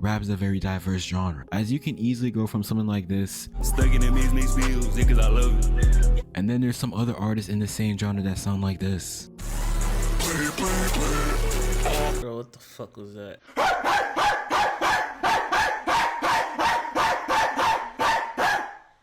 Rap is a very diverse genre, as you can easily go from something like this, Stuck in them mixed music cause I love it. and then there's some other artists in the same genre that sound like this. Bro, what the fuck was that?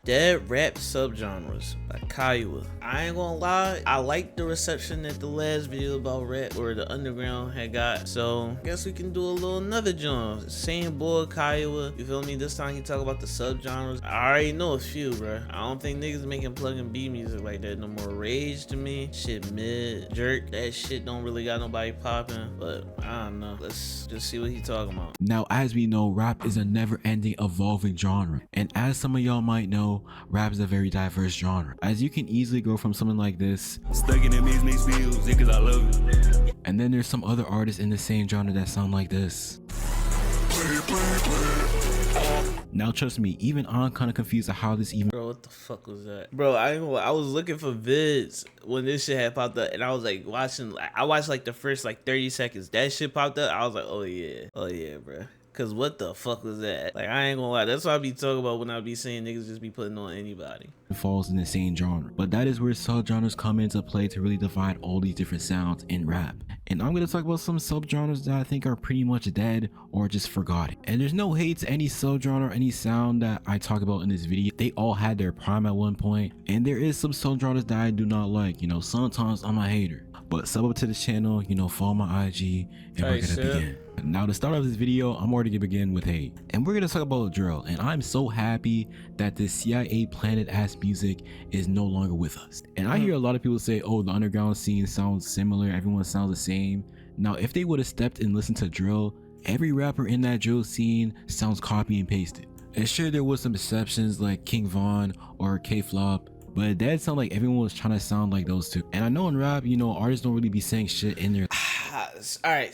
Dead rap subgenres by ŒLYS. I ain't gonna lie, I like the reception that the last video about rap or the underground had got. So I guess we can do a little another genre. Same boy ÉLYS. You feel me? This time he talk about the subgenres. I already know a few, bro. I don't think niggas making plug and B music like that no more. Rage to me, shit mid. Jerk, that shit don't really got nobody popping. But I don't know. Let's just see what he talking about. Now, as we know, rap is a never-ending evolving genre, and as some of y'all might know, rap is a very diverse genre, as you can easily go from something like this, Stuck in them mixed music cause I love it. and then there's some other artists in the same genre that sound like this. Now trust me, even I'm kind of confused at how this even. Bro, what the fuck was that? Bro, I was looking for vids when this shit had popped up, and I was like I watched like the first like 30 seconds. That shit popped up. I was like, oh yeah, bro. Cause what the fuck was that? Like, I ain't gonna lie, that's what I be talking about when I be saying niggas just be putting on anybody. Falls in the same genre, but that is where subgenres come into play to really divide all these different sounds in rap. And I'm gonna talk about some subgenres that I think are pretty much dead or just forgotten. And there's no hate to any subgenre or any sound that I talk about in this video. They all had their prime at one point, and there is some subgenres that I do not like. You know, sometimes I'm a hater. But sub up to the channel, you know, follow my IG, and we're gonna begin. Now, to start off this video, I'm already gonna begin with hate, and we're gonna talk about drill. And I'm so happy that this CIA planet ass music is no longer with us. And I hear a lot of people say, oh, the underground scene sounds similar, everyone sounds the same. Now, if they would have stepped and listened to drill, every rapper in that drill scene sounds copy and pasted. And sure, there was some exceptions like King Von or K-Flop, but it did sound like everyone was trying to sound like those two. And I know in rap, you know, artists don't really be saying shit in their. Alright,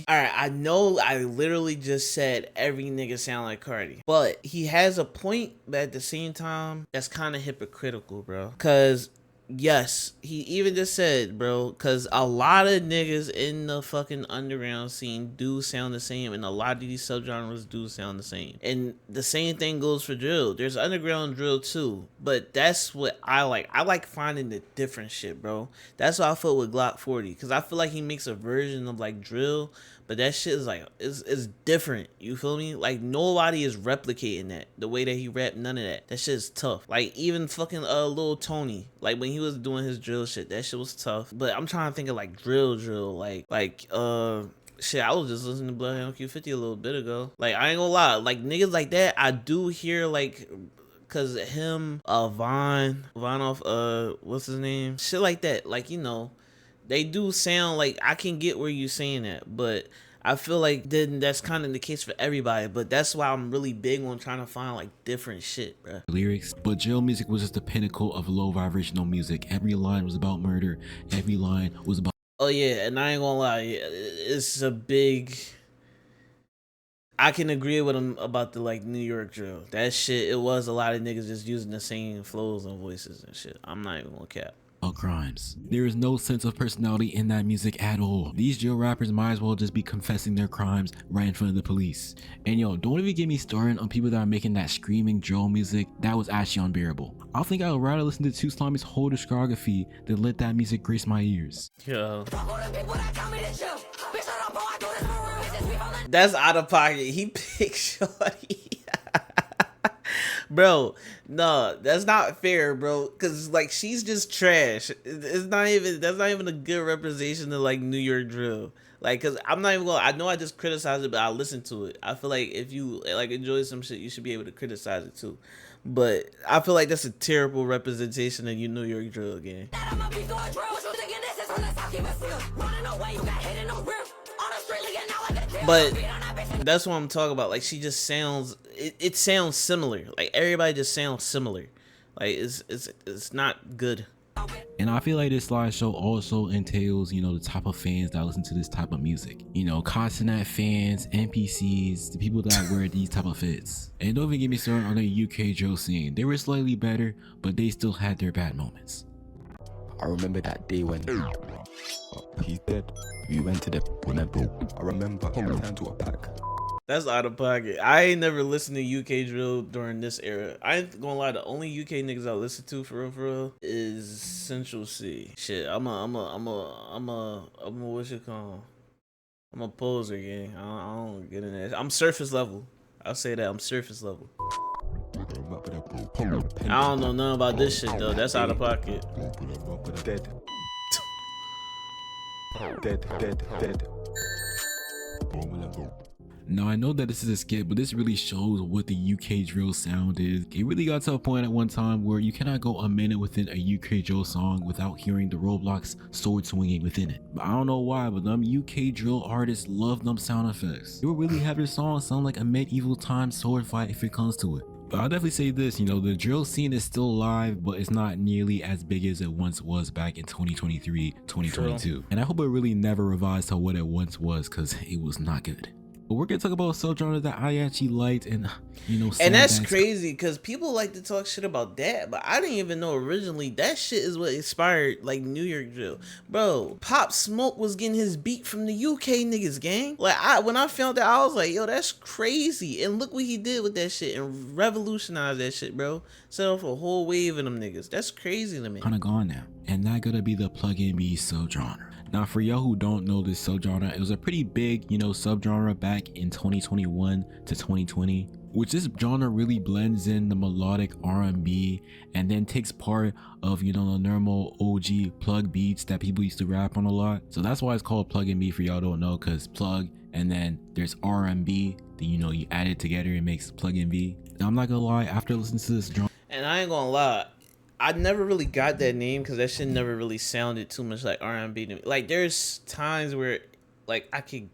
I know I literally just said every nigga sound like Cardi, but he has a point, but at the same time, that's kind of hypocritical, bro. Cause yes, he even just said, bro, cause a lot of niggas in the fucking underground scene do sound the same, and a lot of these subgenres do sound the same. And the same thing goes for drill. There's underground drill too, but that's what I like. I like finding the different shit, bro. That's why I felt with Glock 40, cause I feel like he makes a version of like drill, but that shit is like, it's different. You feel me? Like nobody is replicating that. The way that he rapped, none of that. That shit is tough. Like even fucking Lil Tony, like when he was doing his drill shit, that shit was tough. But I'm trying to think of like drill, like shit, I was just listening to Bloodhound Q50 a little bit ago. Like I ain't gonna lie, like niggas like that, I do hear like, cause him, Von off, what's his name? Shit like that, like, you know, they do sound like, I can get where you saying that, but I feel like then that's kind of the case for everybody. But that's why I'm really big on trying to find like different shit, bro. Lyrics, but drill music was just the pinnacle of low vibrational music. Every line was about murder. Every line was about. Oh yeah, and I ain't gonna lie, it's a big. I can agree with him about the like New York drill. That shit, it was a lot of niggas just using the same flows and voices and shit. I'm not even gonna cap. Crimes. There is no sense of personality in that music at all. These drill rappers might as well just be confessing their crimes right in front of the police. And yo, don't even get me started on people that are making that screaming drill music. That was actually unbearable. I think I would rather listen to Too Slamy's whole discography than let that music grace my ears. Yo. That's out of pocket. He picked shorty. Bro, no, that's not fair, bro. Cause like she's just trash. It's not even, that's not even a good representation of like New York drill. Like, cause I'm not even gonna, I know I just criticized it, but I listened to it. I feel like if you like enjoy some shit, you should be able to criticize it too. But I feel like that's a terrible representation of your New York drill game. But that's what I'm talking about. Like she just sounds, it sounds similar. Like everybody just sounds similar. Like it's not good. And I feel like this slideshow also entails, you know, the type of fans that listen to this type of music. You know, consonant fans, NPCs, the people that wear these type of fits. And don't even get me started on the UK drill scene. They were slightly better, but they still had their bad moments. I remember that day when he's dead. We went to the I remember we turned to a pack. That's out of pocket. I ain't never listened to UK drill during this era. I ain't gonna lie, the only UK niggas I listen to for real is Central C. Shit, I'm a what you call? I'm a poser, gang. I don't get in there. I'm surface level. I'll say that I'm surface level. I don't know nothing about this shit though. That's out of pocket. Dead. Dead. Now, I know that this is a skit, but this really shows what the UK drill sound is. It really got to a point at one time where you cannot go a minute within a UK drill song without hearing the Roblox sword swinging within it. But I don't know why, but them UK drill artists love them sound effects. They will really have their songs sound like a medieval time sword fight if it comes to it. But I'll definitely say this, you know, the drill scene is still alive, but it's not nearly as big as it once was back in 2023, 2022. True. And I hope it really never revised to what it once was, because it was not good. But we're gonna talk about subgenres that I actually liked, and you know, And that's crazy because people like to talk shit about that, but I didn't even know originally that shit is what inspired like New York drill, bro. Pop Smoke was getting his beat from the UK niggas, gang. Like when I found that, I was like, yo, that's crazy. And look what he did with that shit and revolutionized that shit, bro. Set off a whole wave of them niggas. That's crazy to me. Kind of gone now, and that gonna be the plug-in B subgenre. Now, for y'all who don't know this subgenre, it was a pretty big, you know, subgenre back in 2021 to 2020, which this genre really blends in the melodic R&B and then takes part of, you know, the normal OG plug beats that people used to rap on a lot. So that's why it's called plug-in B for y'all don't know, because plug and then there's R&B, then, you know, you add it together, it makes plug-in B. Now, I'm not gonna lie, after listening to this genre, And I ain't gonna lie, I never really got that name because that shit never really sounded too much like R&B to me. Like, there's times where, like, I could...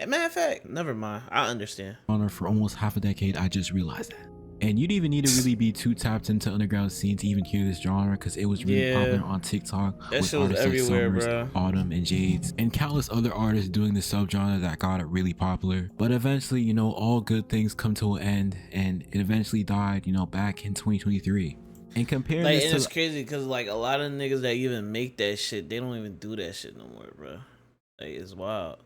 Matter of fact, never mind. I understand. for almost half a decade, I just realized that. And you didn't even need to really be too tapped into underground scene to even hear this genre, because it was really popular on TikTok That with shit was artists everywhere, like Summers, bro. Autumn, and Jades, and countless other artists doing the subgenre that got it really popular. But eventually, you know, all good things come to an end, and it eventually died, you know, back in 2023. And comparing Like, this and to it's crazy because, like, a lot of niggas that even make that shit, they don't even do that shit no more, bro. Like, it's wild.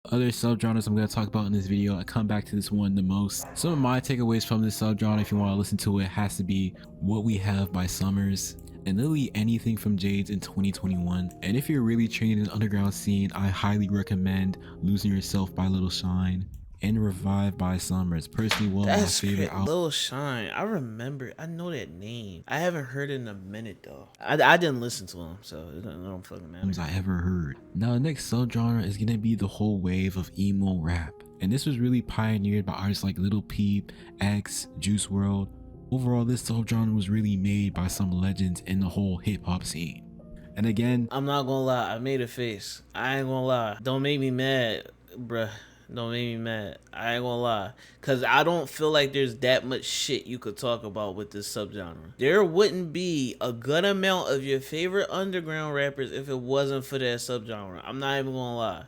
other subgenres I'm going to talk about in this video, I come back to this one the most. Some of my takeaways from this subgenre, if you want to listen to it, has to be What We Have by Summers, and literally anything from Jades in 2021. And if you're really trained in the underground scene, I highly recommend Losing Yourself by Ლიʀᴜᴜ and Revive by Summers. Personally, one of my favorite albums. ლიʀᴜᴜ. I remember. I know that name. I haven't heard it in a minute though. I didn't listen to him, so it don't fucking matter. I ever heard. Now the next subgenre is gonna be the whole wave of emo rap, and this was really pioneered by artists like Lil Peep, X, Juice WRLD. Overall, this subgenre was really made by some legends in the whole hip-hop scene. And again, I'm not gonna lie, I made a face. I ain't gonna lie. Don't make me mad, bruh. Don't make me mad. I ain't gonna lie. Cause I don't feel like there's that much shit you could talk about with this subgenre. There wouldn't be a good amount of your favorite underground rappers if it wasn't for that subgenre. I'm not even gonna lie.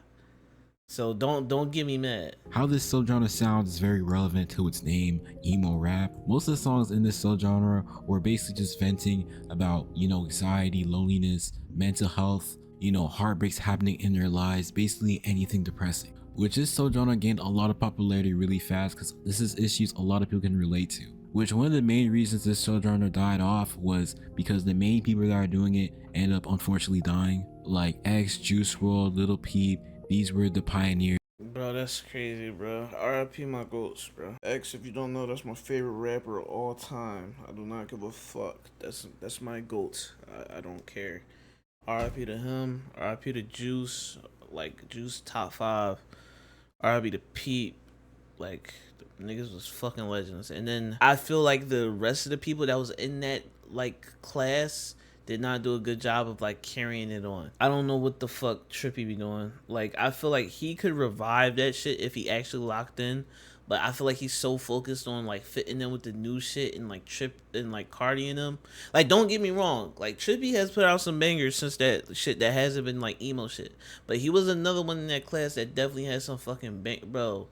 So don't get me mad. how this subgenre sounds is very relevant to its name, emo rap. Most of the songs in this subgenre were basically just venting about, you know, anxiety, loneliness, mental health, you know, heartbreaks happening in their lives, basically anything depressing. Which this subgenre gained a lot of popularity really fast because this is issues a lot of people can relate to. Which one of the main reasons this subgenre died off was because the main people that are doing it end up unfortunately dying. Like X, Juice WRLD, Lil Peep, these were the pioneers. Bro, that's crazy, bro. RIP my goats, bro. X, if you don't know, that's my favorite rapper of all time. I do not give a fuck. That's my goat. I don't care. RIP to him. RIP to Juice. Like, Juice top 5. RIP to Peep. Like, the niggas was fucking legends. And then I feel like the rest of the people that was in that, like, class did not do a good job of, like, carrying it on. I don't know what the fuck Trippy be doing. Like, I feel like he could revive that shit if he actually locked in. But I feel like he's so focused on, like, fitting in with the new shit and, like, Trip and, like, Cardi and them. Like, don't get me wrong. Like, Trippy has put out some bangers since that shit that hasn't been, like, emo shit. But he was another one in that class that definitely had some fucking bro.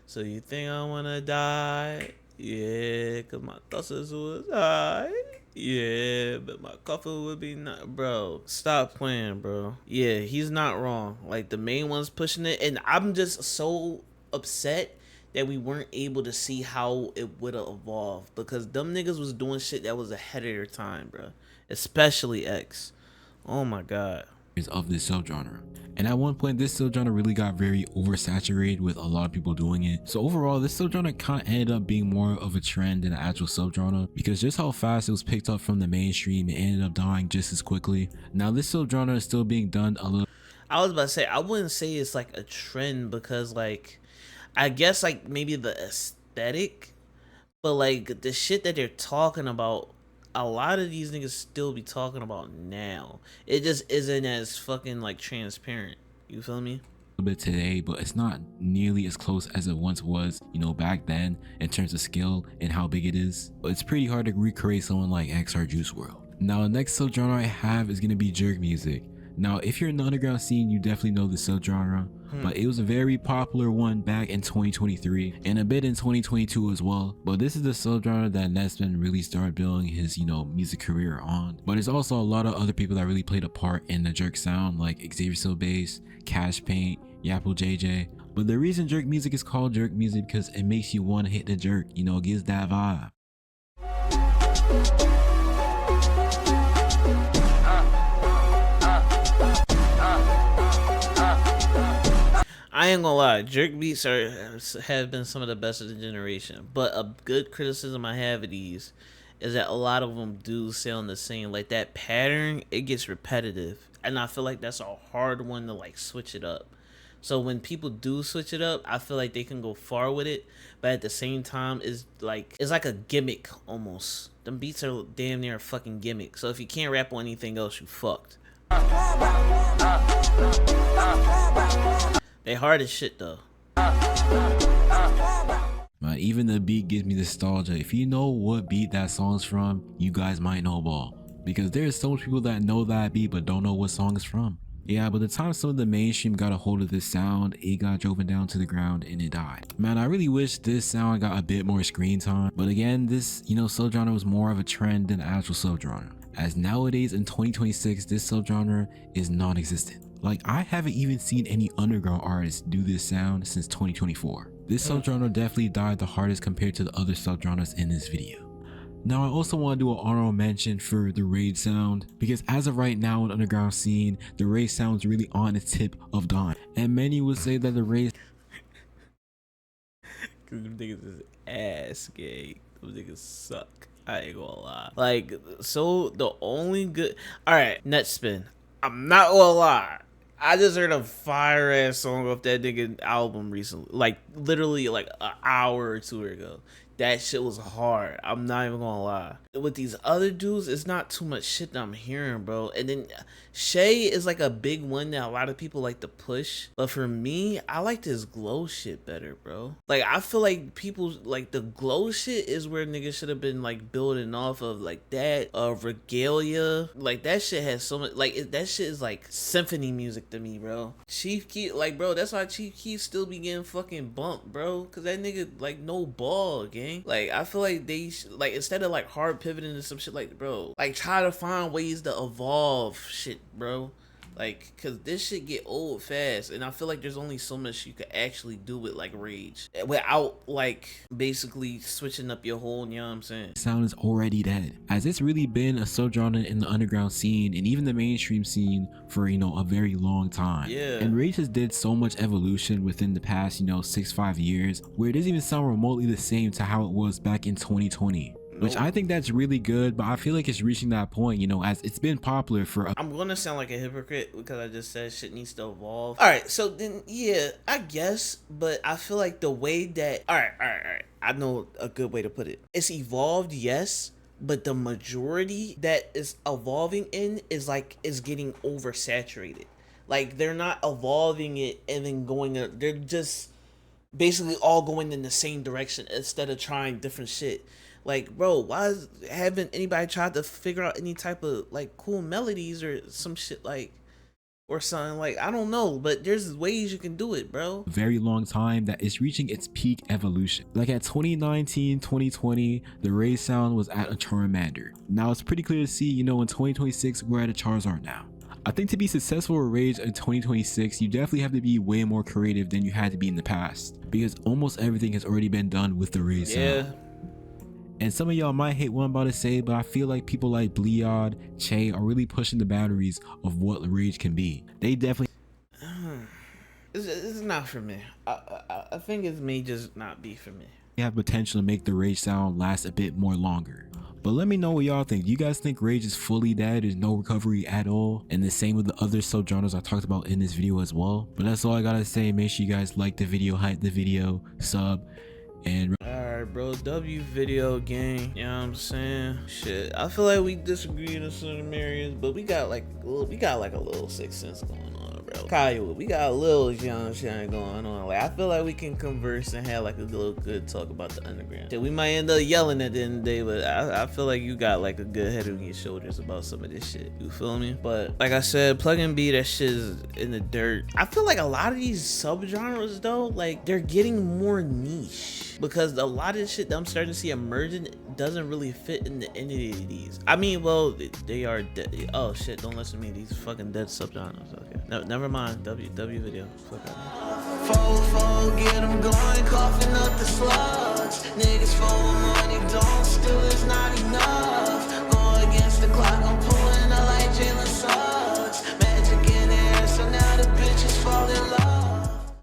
So you think I wanna die? Yeah, cause my thoughts are suicide. Yeah, but my coffin would be not, bro. Stop playing, bro. Yeah, he's not wrong. Like, the main one's pushing it, and I'm just so upset that we weren't able to see how it would have evolved, because them niggas was doing shit that was ahead of their time, bro. Especially X. Oh my god. Of this subgenre. And at one point, this subgenre really got very oversaturated with a lot of people doing it. So overall, this subgenre kind of ended up being more of a trend than an actual subgenre, because just how fast it was picked up from the mainstream, it ended up dying just as quickly. Now this subgenre is still being done a little. I was about to say, I wouldn't say it's like a trend, because like, I guess like maybe the aesthetic, but like the shit that they're talking about, a lot of these niggas still be talking about now. It just isn't as fucking like transparent. You feel me? Bit today, but it's not nearly as close as it once was, you know, back then in terms of skill and how big it is. But it's pretty hard to recreate someone like X or Juice WRLD. Now the next subgenre I have is gonna be jerk music. Now if you're in the underground scene, you definitely know the subgenre, but it was a very popular one back in 2023 and a bit in 2022 as well. But this is the subgenre that Nesman really started building his, you know, music career on. But there's also a lot of other people that really played a part in the jerk sound, like Xavier Bass, Cash Paint, Yapple JJ. But the reason jerk music is called jerk music because it makes you want to hit the jerk, you know, it gives that vibe. I ain't gonna lie, jerk beats have been some of the best of the generation. But a good criticism I have of these is that a lot of them do sound the same. Like that pattern, it gets repetitive, and I feel like that's a hard one to like switch it up. So when people do switch it up, I feel like they can go far with it, but at the same time, it's like a gimmick almost. Them beats are damn near a fucking gimmick. So if you can't rap on anything else, you fucked. They hard as shit though. Man, even the beat gives me nostalgia. If you know what beat that song's from, you guys might know ball. Because there's so much people that know that beat but don't know what song it's from. Yeah, by the time some of the mainstream got a hold of this sound, it got driven down to the ground and it died. Man, I really wish this sound got a bit more screen time. But again, this, you know, subgenre was more of a trend than an actual subgenre. As nowadays in 2026, this subgenre is non-existent. Like, I haven't even seen any underground artists do this sound since 2024. This subgenre definitely died the hardest compared to the other subgenres in this video. Now I also want to do an honorable mention for the raid sound, because as of right now in the underground scene, the raid sound is really on the tip of dying. And many would say that the raid Cause them niggas is ass gay. Them niggas suck. I ain't gonna lie. Like, so the only good, alright, Netspin. I'm not gonna lie. I just heard a fire ass song off that nigga album recently. Like literally like an hour or two ago. That shit was hard. I'm not even gonna lie. With these other dudes, it's not too much shit that I'm hearing, bro. And then Shay is like a big one that a lot of people like to push. But for me, I like this glow shit better, bro. Like, I feel like people, like, the glow shit is where niggas should have been, like, building off of, like, that, Regalia. Like, that shit has so much, like, that shit is, like, symphony music to me, bro. Chief Keef, like, bro, that's why Chief Keef still be getting fucking bumped, bro. Because that nigga, like, no ball, gang. Like, I feel like they, like, instead of, like, hard pivoting to some shit, like, bro, like, try to find ways to evolve shit, bro. Like, cause this shit get old fast, and I feel like there's only so much you could actually do with like rage without like basically switching up your whole, you know what I'm saying? Sound is already dead, as it's really been a subgenre in the underground scene and even the mainstream scene for, you know, a very long time. Yeah. And rage has did so much evolution within the past, you know, 6-5 years, where it doesn't even sound remotely the same to how it was back in 2020. Which I think that's really good, but I feel like it's reaching that point, you know, as it's been popular for I'm gonna sound like a hypocrite because I just said shit needs to evolve. Alright, so then, yeah, I guess, but I feel like the way that, alright, I know a good way to put it. It's evolved, yes, but the majority that is evolving in is getting oversaturated. Like, they're not evolving it and then they're just basically all going in the same direction instead of trying different shit. Like, bro, haven't anybody tried to figure out any type of, like, cool melodies or some shit, like, or something? Like, I don't know, but there's ways you can do it, bro. Very long time that is reaching its peak evolution. Like at 2019, 2020, the rage sound was at a Charmander. Now it's pretty clear to see, you know, in 2026, we're at a Charizard now. I think to be successful with Rage in 2026, you definitely have to be way more creative than you had to be in the past, because almost everything has already been done with the Rage sound. And some of y'all might hate what I'm about to say, but I feel like people like ḻ�ǒᴜ are really pushing the boundaries of what Rage can be. They definitely It's not for me. I think it's may just not be for me. have potential to make the Rage sound last a bit more longer. But let me know what y'all think. Do you guys think Rage is fully dead? There's no recovery at all? And the same with the other subgenres I talked about in this video as well. But that's all I gotta say. Make sure you guys like the video, hype the video, sub, and Alright, bro. W video gang. You know what I'm saying? Shit. I feel like we disagree in certain areas, but we got like a little sixth sense going on, bro. Kyle, we got a little young shit going on. Like, I feel like we can converse and have like a little good talk about the underground. Shit, we might end up yelling at the end of the day, but I feel like you got like a good head on your shoulders about some of this shit. You feel me? But like I said, plug and B, that shit is in the dirt. I feel like a lot of these subgenres though, like they're getting more niche. Because a lot of shit that I'm starting to see emerging doesn't really fit into any of these. I mean, well, they are dead. Oh shit, don't listen to me. These fucking dead subgenres. Okay, no, never mind. W video. Fuck out.